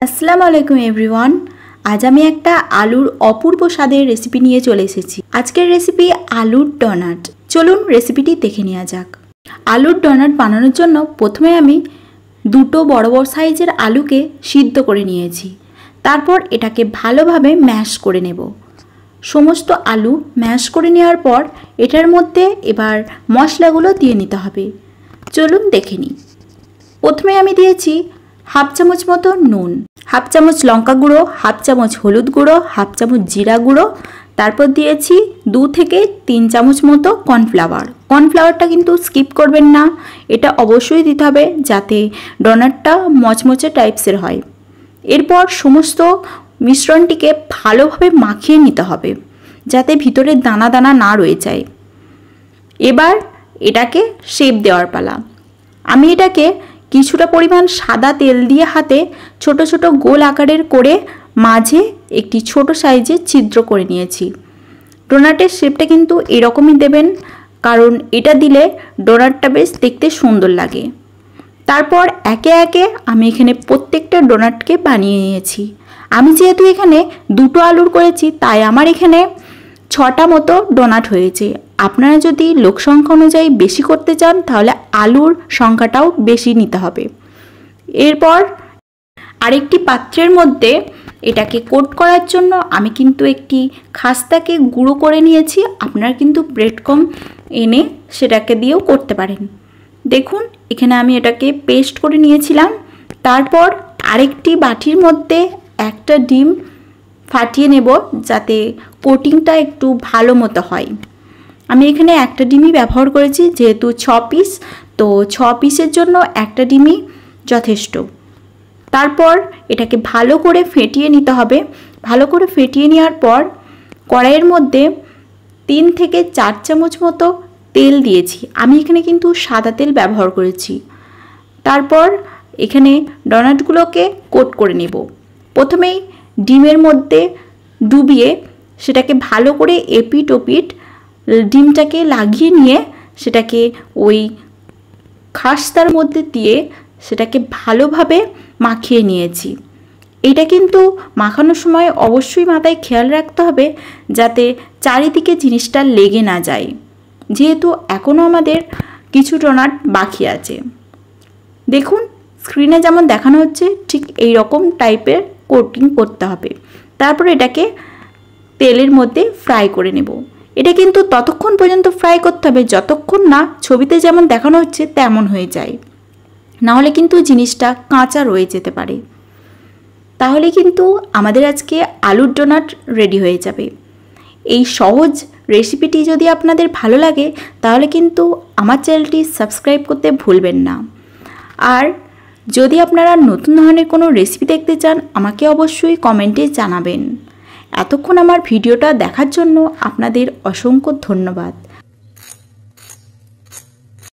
আসসালামু আলাইকুম এভরিওয়ান। আজ আমি একটা আলুর অপূর্ব স্বাদের রেসিপি নিয়ে চলে এসেছি। আজকের রেসিপি আলুর ডোনাট। চলুন রেসিপিটি দেখে নেওয়া যাক। আলুর ডোনাট বানানোর জন্য প্রথমে আমি দুটো বড় বড় সাইজের আলুকে সিদ্ধ করে নিয়েছি। তারপর এটাকে ভালোভাবে ম্যাশ করে নেব। সমস্ত আলু ম্যাশ করে নেওয়ার পর এটার মধ্যে এবার মশলাগুলো দিয়ে নিতে হবে। চলুন দেখে নিই। প্রথমে আমি দিয়েছি হাফ চামচ মতো নুন, হাফ চামচ লঙ্কা গুঁড়ো, হাফ চামচ হলুদ গুঁড়ো, হাফ চামচ জিরা গুঁড়ো, তারপর দিয়েছি 2 থেকে 3 চামচ মতো কর্নফ্লাওয়ার। কর্নফ্লাওয়ারটা কিন্তু স্কিপ করবেন না, এটা অবশ্যই দিতে হবে যাতে ডোনাটটা মচমচে টাইপসের হয়। এরপর সমস্ত মিশ্রণটিকে ভালোভাবে মাখিয়ে নিতে হবে যাতে ভিতরে দানা দানা না রয়ে যায়। এবার এটাকে শেপ দেওয়ার পালা। আমি এটাকে কিছুটা পরিমাণ সাদা তেল দিয়ে হাতে ছোট ছোট গোল আকারের করে মাঝে একটি ছোট সাইজের ছিদ্র করে নিয়েছি। ডোনাটের শেপটা কিন্তু এরকমই দেবেন, কারণ এটা দিলে ডোনাটটা বেশ দেখতে সুন্দর লাগে। তারপর একে একে আমি এখানে প্রত্যেকটা ডোনাটকে বানিয়ে নিয়েছি। আমি যেহেতু এখানে দুটো আলুর করেছি তাই আমার এখানে 6টা মতো ডোনাট হয়েছে। আপনারা যদি লোক সংখ্যা অনুযায়ী বেশি করতে চান তাহলে আলুর সংখ্যাটাও বেশি নিতে হবে। এরপর আরেকটি পাত্রের মধ্যে এটাকে কোট করার জন্য আমি কিন্তু একটি খাস্তাকে গুঁড়ো করে নিয়েছি। আপনারা কিন্তু ব্রেডক্রাম এনে সেটাকে দিয়েও করতে পারেন। দেখুন এখানে আমি এটাকে পেস্ট করে নিয়েছিলাম। তারপর আরেকটি বাটির মধ্যে একটা ডিম ফাটিয়ে নেব যাতে কোটিংটা একটু ভালো মতো হয়। আমি এখানে একটা ডিমই ব্যবহার করেছি, যেহেতু 6 পিস, তো 6 পিসের জন্য একটা ডিমই যথেষ্ট। তারপর এটাকে ভালো করে ফেটিয়ে নিতে হবে। ভালো করে ফেটিয়ে নেওয়ার পর কড়াইয়ের মধ্যে 3 থেকে 4 চামচ মতো তেল দিয়েছি। আমি এখানে কিন্তু সাদা তেল ব্যবহার করেছি। তারপর এখানে ডোনাটগুলোকে কোট করে নেব। প্রথমেই ডিমের মধ্যে ডুবিয়ে সেটাকে ভালো করে এপিট ওপিট ডিমটাকে লাগিয়ে নিয়ে সেটাকে ওই খাস্তার মধ্যে দিয়ে সেটাকে ভালোভাবে মাখিয়ে নিয়েছি। এটা কিন্তু মাখানোর সময় অবশ্যই মাথায় খেয়াল রাখতে হবে যাতে চারিদিকে জিনিসটা লেগে না যায়, যেহেতু এখনও আমাদের কিছু ডোনাট বাকি আছে। দেখুন স্ক্রিনে যেমন দেখানো হচ্ছে ঠিক এই রকম টাইপের কোটিং করতে হবে। তারপর এটাকে তেলের মধ্যে ফ্রাই করে নেব। এটা কিন্তু ততক্ষণ পর্যন্ত ফ্রাই করতে হবে যতক্ষণ না ছবিতে যেমন দেখানো হচ্ছে তেমন হয়ে যায়, নাহলে কিন্তু জিনিসটা কাঁচা রয়ে যেতে পারে। তাহলে কিন্তু আমাদের আজকে আলুর ডোনাট রেডি হয়ে যাবে। এই সহজ রেসিপিটি যদি আপনাদের ভালো লাগে তাহলে কিন্তু আমার চ্যানেলটি সাবস্ক্রাইব করতে ভুলবেন না। আর যদি আপনারা নতুন ধরনের কোনো রেসিপি দেখতে চান আমাকে অবশ্যই কমেন্টে জানাবেন। এতক্ষণ আমার ভিডিওটা দেখার জন্য আপনাদের অসংখ্য ধন্যবাদ।